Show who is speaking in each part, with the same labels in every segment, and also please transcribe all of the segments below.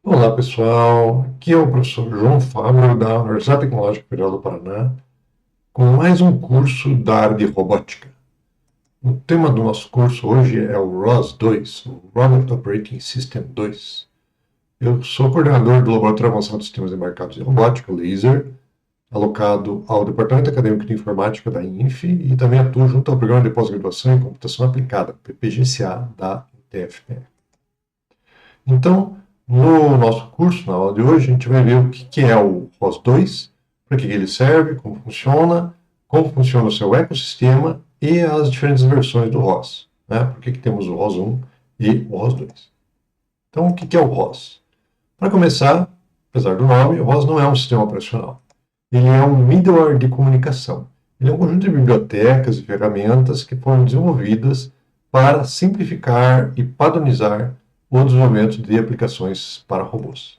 Speaker 1: Olá pessoal, aqui é o professor João Fábio da Universidade Tecnológica Federal do Paraná com mais um curso da área de robótica. O tema do nosso curso hoje é o ROS2, o Robot Operating System 2. Eu sou coordenador do Laboratório Avançado de Sistemas Embarcados em Robótica, LASER, alocado ao Departamento Acadêmico de Informática da INF e também atuo junto ao Programa de Pós-Graduação em Computação Aplicada, PPGCA, da UTFPR. Então, no nosso curso, na aula de hoje, a gente vai ver o que é o ROS2, para que ele serve, como funciona o seu ecossistema e as diferentes versões do ROS. Né? Por que temos o ROS1 e o ROS2? Então, o que é o ROS? Para começar, apesar do nome, o ROS não é um sistema operacional. Ele é um middleware de comunicação. Ele é um conjunto de bibliotecas e ferramentas que foram desenvolvidas para simplificar e padronizar o desenvolvimento de aplicações para robôs.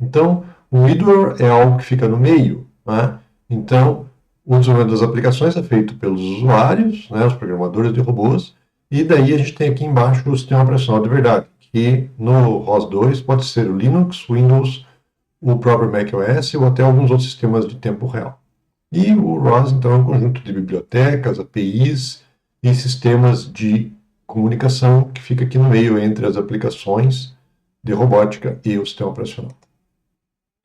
Speaker 1: Então, o middleware é algo que fica no meio. Né? Então, o desenvolvimento das aplicações é feito pelos usuários, né, os programadores de robôs, e daí a gente tem aqui embaixo o sistema operacional de verdade, que no ROS2 pode ser o Linux, Windows, o próprio macOS ou até alguns outros sistemas de tempo real. E o ROS, então, é um conjunto de bibliotecas, APIs e sistemas de comunicação que fica aqui no meio entre as aplicações de robótica e o sistema operacional.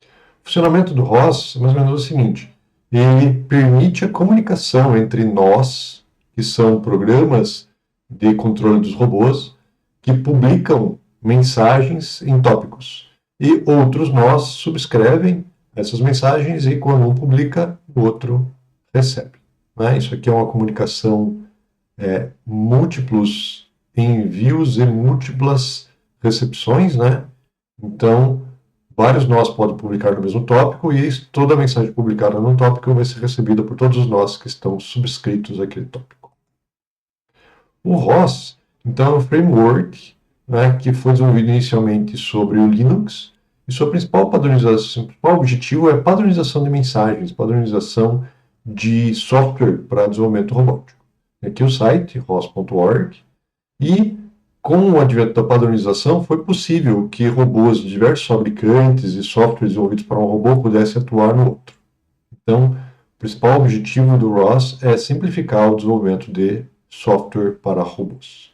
Speaker 1: O funcionamento do ROS é mais ou menos o seguinte: ele permite a comunicação entre nós, que são programas de controle dos robôs, que publicam mensagens em tópicos. E outros nós subscrevem essas mensagens e quando um publica, o outro recebe. Né? Isso aqui é uma comunicação múltiplos envios e múltiplas recepções, né? Então, vários nós podem publicar no mesmo tópico e toda mensagem publicada num tópico vai ser recebida por todos nós que estão subscritos àquele tópico. O ROS, então, é um framework, né, que foi desenvolvido inicialmente sobre o Linux e sua principal padronização, principal objetivo é padronização de mensagens, padronização de software para desenvolvimento robótico. Aqui o site, ros.org, e com o advento da padronização, foi possível que robôs de diversos fabricantes e softwares desenvolvidos para um robô pudessem atuar no outro. Então, o principal objetivo do ROS é simplificar o desenvolvimento de software para robôs.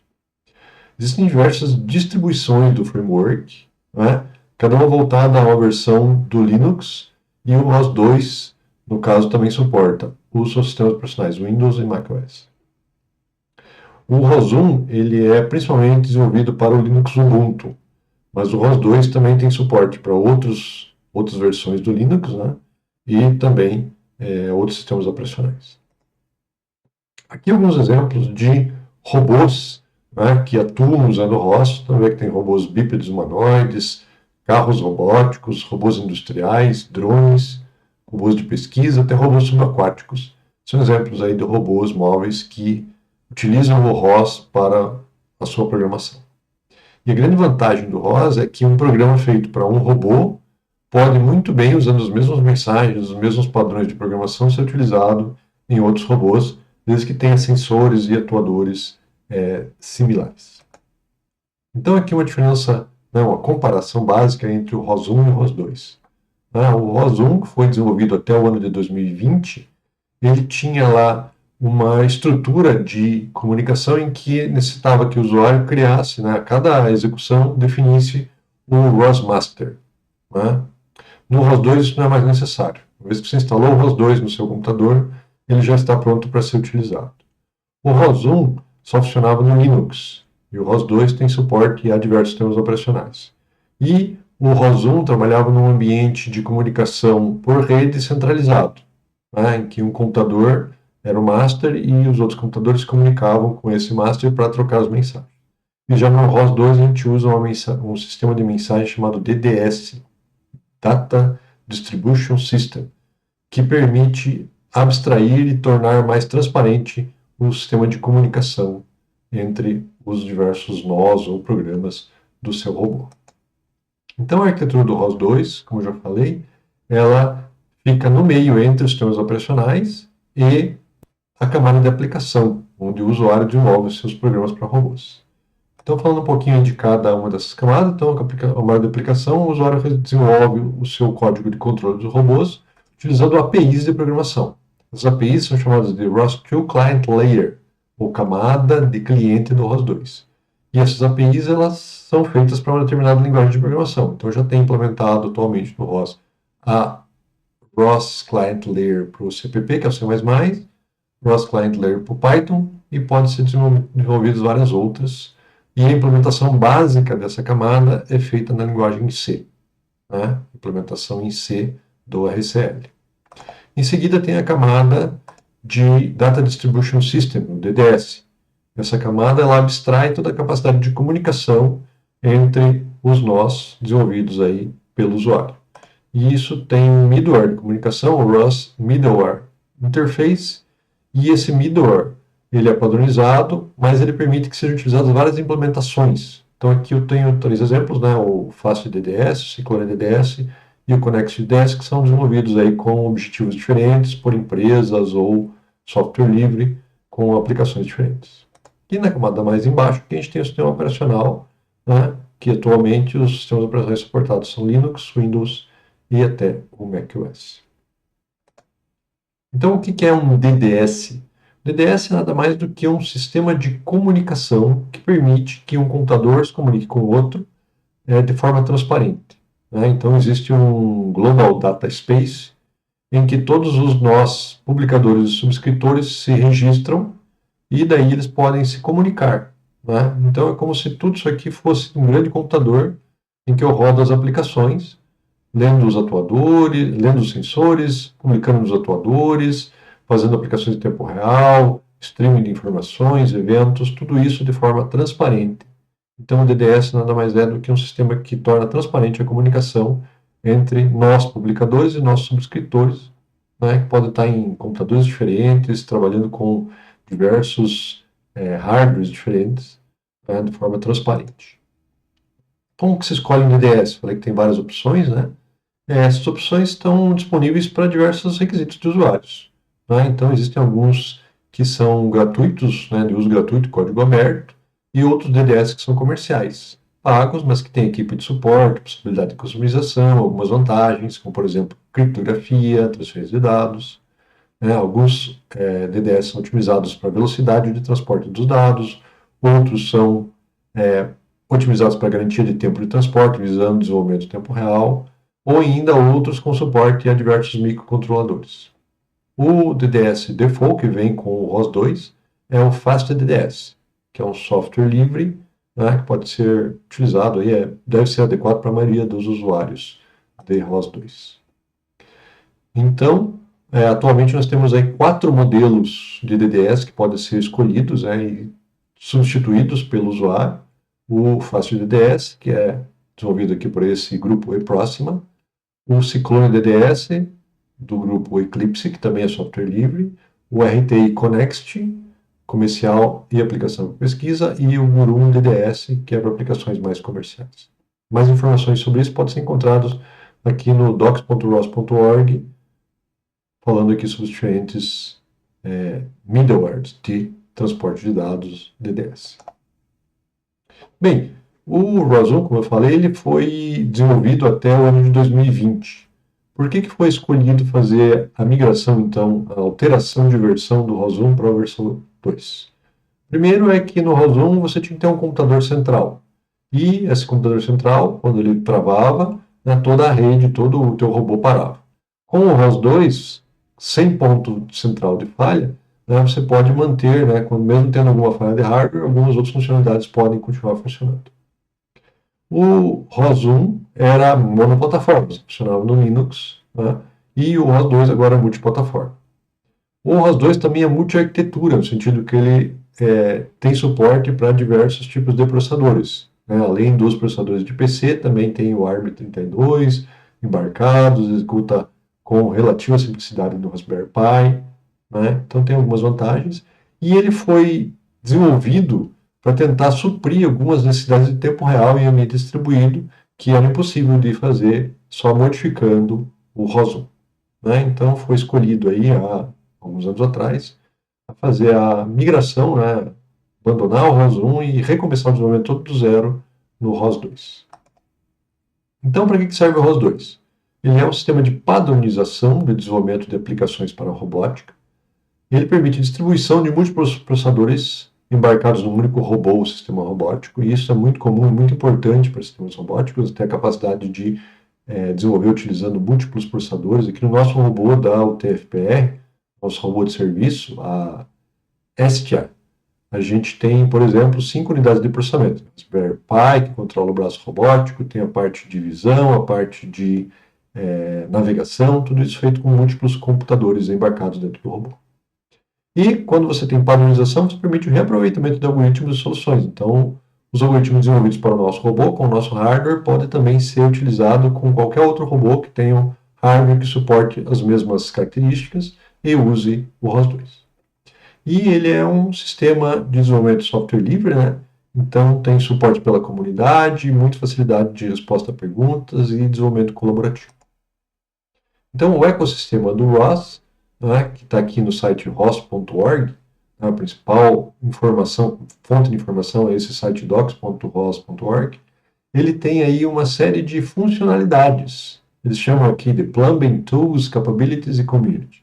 Speaker 1: Existem diversas distribuições do framework, né? Cada uma voltada a uma versão do Linux, e o ROS2, no caso, também suporta os sistemas operacionais Windows e macOS. O ROS1 ele é principalmente desenvolvido para o Linux Ubuntu, mas o ROS2 também tem suporte para outras versões do Linux, né? E também outros sistemas operacionais. Aqui alguns exemplos de robôs, né, que atuam usando o ROS. Então, vê que tem robôs bípedes humanoides, carros robóticos, robôs industriais, drones, robôs de pesquisa, até robôs subaquáticos. São exemplos aí de robôs móveis que utilizam o ROS para a sua programação. E a grande vantagem do ROS é que um programa feito para um robô pode muito bem, usando as mesmas mensagens, os mesmos padrões de programação, ser utilizado em outros robôs, desde que tenha sensores e atuadores similares. Então aqui uma diferença, né, uma comparação básica entre o ROS1 e o ROS2. O ROS1, que foi desenvolvido até o ano de 2020, ele tinha lá uma estrutura de comunicação em que necessitava que o usuário criasse, né, a cada execução definisse o ROS Master. Né? No ROS2 isso não é mais necessário. Uma vez que você instalou o ROS2 no seu computador, ele já está pronto para ser utilizado. O ROS1 só funcionava no Linux, e o ROS2 tem suporte a diversos sistemas operacionais. E o ROS1 trabalhava num ambiente de comunicação por rede centralizado, né, em que um computador era o master e os outros computadores se comunicavam com esse master para trocar as mensagens. E já no ROS2 a gente usa um sistema de mensagem chamado DDS, Data Distribution System, que permite abstrair e tornar mais transparente o sistema de comunicação entre os diversos nós ou programas do seu robô. Então a arquitetura do ROS2, como eu já falei, ela fica no meio entre os sistemas operacionais e a camada de aplicação, onde o usuário desenvolve seus programas para robôs. Então, falando um pouquinho de cada uma dessas camadas, então, a camada de aplicação, o usuário desenvolve o seu código de controle dos robôs utilizando APIs de programação. As APIs são chamadas de ROS2 Client Layer, ou camada de cliente do ROS2. E essas APIs, elas são feitas para uma determinada linguagem de programação. Então, já tem implementado atualmente no ROS a ROS Client Layer para o CPP, que é o C++, ROS Client Layer para o Python, e pode ser desenvolvidas várias outras. E a implementação básica dessa camada é feita na linguagem C, né? Implementação em C do RCL. Em seguida tem a camada de Data Distribution System, o DDS. Essa camada ela abstrai toda a capacidade de comunicação entre os nós desenvolvidos aí pelo usuário. E isso tem um middleware de comunicação, o ROS Middleware Interface, e esse middleware ele é padronizado, mas ele permite que sejam utilizadas várias implementações. Então aqui eu tenho 3 exemplos, né? O FastDDS, o Cyclone DDS e o ConnectDDS, que são desenvolvidos aí com objetivos diferentes por empresas ou software livre com aplicações diferentes. E na camada mais embaixo, aqui a gente tem o sistema operacional, né? Que atualmente os sistemas operacionais suportados são Linux, Windows e até o macOS. Então, o que é um DDS? O DDS nada mais do que um sistema de comunicação que permite que um computador se comunique com o outro de forma transparente, né? Então, existe um Global Data Space em que todos os nós, publicadores e subscritores, se registram e daí eles podem se comunicar, né? Então, é como se tudo isso aqui fosse um grande computador em que eu rodo as aplicações, lendo os atuadores, lendo os sensores, publicando nos atuadores, fazendo aplicações em tempo real, streaming de informações, eventos, tudo isso de forma transparente. Então, o DDS nada mais é do que um sistema que torna transparente a comunicação entre nós, publicadores, e nossos subscritores, né, que podem estar em computadores diferentes, trabalhando com diversos hardwares diferentes, né, de forma transparente. Como que se escolhe um DDS? Falei que tem várias opções, né? Essas opções estão disponíveis para diversos requisitos de usuários, né? Então, existem alguns que são gratuitos, né, de uso gratuito, código aberto, e outros DDS que são comerciais, pagos, mas que têm equipe de suporte, possibilidade de customização, algumas vantagens, como, por exemplo, criptografia, transferência de dados. Né? Alguns DDS são otimizados para velocidade de transporte dos dados, outros são otimizados para garantia de tempo de transporte, visando desenvolvimento em tempo real, ou ainda outros com suporte a diversos microcontroladores. O DDS default, que vem com o ROS2, é o FastDDS, que é um software livre, né, que pode ser utilizado, deve ser adequado para a maioria dos usuários de ROS2. Então, atualmente nós temos aí 4 modelos de DDS que podem ser escolhidos e substituídos pelo usuário. O FastDDS, que é desenvolvido aqui por esse grupo eProxima, o Cyclone DDS, do grupo Eclipse, que também é software livre, o RTI Connext, comercial e aplicação para pesquisa, e o Murum DDS, que é para aplicações mais comerciais. Mais informações sobre isso podem ser encontradas aqui no docs.ros.org, falando aqui sobre os diferentes middlewares de transporte de dados DDS. Bem, o ROS1, como eu falei, ele foi desenvolvido até o ano de 2020. Por que foi escolhido fazer a migração, então, a alteração de versão do ROS1 para a versão 2? Primeiro é que no ROS1 você tinha que ter um computador central. E esse computador central, quando ele travava, toda a rede, todo o teu robô parava. Com o ROS2, sem ponto central de falha, você pode manter, mesmo tendo alguma falha de hardware, algumas outras funcionalidades podem continuar funcionando. O ROS1 era monoplataforma, funcionava no Linux, e o ROS2 agora é multiplataforma. O ROS2 também é multi-arquitetura, no sentido que ele tem suporte para diversos tipos de processadores. Além dos processadores de PC, também tem o ARM32 embarcados, executa com relativa simplicidade no Raspberry Pi, então tem algumas vantagens. E ele foi desenvolvido para tentar suprir algumas necessidades de tempo real em ambiente distribuído, que era impossível de fazer só modificando o ROS1. Então foi escolhido aí há alguns anos atrás a fazer a migração abandonar o ROS 1 e recomeçar o desenvolvimento todo do zero no ROS 2. Então, para que serve o ROS 2? Ele é um sistema de padronização de desenvolvimento de aplicações para a robótica. Ele permite distribuição de múltiplos processadores embarcados num único robô ou sistema robótico, e isso é muito comum, muito importante para sistemas robóticos, ter a capacidade de desenvolver utilizando múltiplos processadores. Aqui no nosso robô da UTFPR, nosso robô de serviço, a STI, a gente tem, por exemplo, 5 unidades de processamento. Raspberry Pi, que controla o braço robótico, tem a parte de visão, a parte de navegação, tudo isso feito com múltiplos computadores embarcados dentro do robô. E quando você tem padronização, você permite o reaproveitamento de algoritmos e soluções. Então, os algoritmos desenvolvidos para o nosso robô, com o nosso hardware, podem também ser utilizados com qualquer outro robô que tenha um hardware que suporte as mesmas características e use o ROS 2. E ele é um sistema de desenvolvimento de software livre, né? Então tem suporte pela comunidade, muita facilidade de resposta a perguntas e desenvolvimento colaborativo. Então o ecossistema do ROS, né, que está aqui no site ros.org, a principal fonte de informação é esse site docs.ros.org, ele tem aí uma série de funcionalidades. Eles chamam aqui de Plumbing, Tools, Capabilities e Community.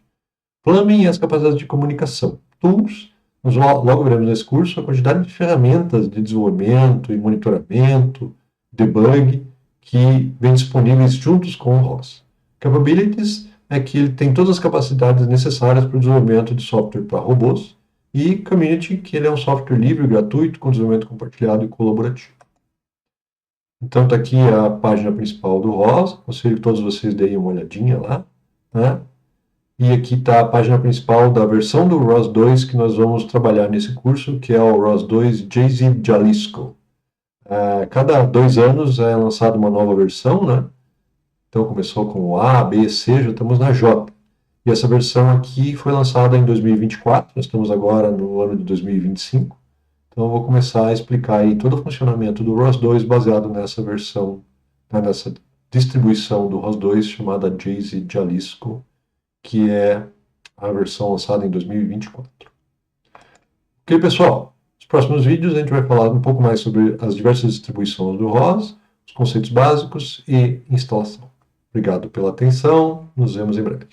Speaker 1: Plumbing é as capacidades de comunicação. Tools, nós logo veremos nesse curso a quantidade de ferramentas de desenvolvimento e monitoramento, debug, que vêm disponíveis juntos com o ROS. Capabilities é que ele tem todas as capacidades necessárias para o desenvolvimento de software para robôs, e Community, que ele é um software livre, gratuito, com desenvolvimento compartilhado e colaborativo. Então está aqui a página principal do ROS, aconselho que todos vocês deem uma olhadinha lá, né? E aqui está a página principal da versão do ROS 2 que nós vamos trabalhar nesse curso, que é o ROS 2 JZ Jalisco. Cada 2 anos é lançada uma nova versão, né? Então começou com o A, B, C, já estamos na J. E essa versão aqui foi lançada em 2024, nós estamos agora no ano de 2025. Então eu vou começar a explicar aí todo o funcionamento do ROS 2 baseado nessa versão, né, nessa distribuição do ROS 2 chamada JZ Jalisco, que é a versão lançada em 2024. Ok, pessoal? Nos próximos vídeos a gente vai falar um pouco mais sobre as diversas distribuições do ROS, os conceitos básicos e instalação. Obrigado pela atenção, nos vemos em breve.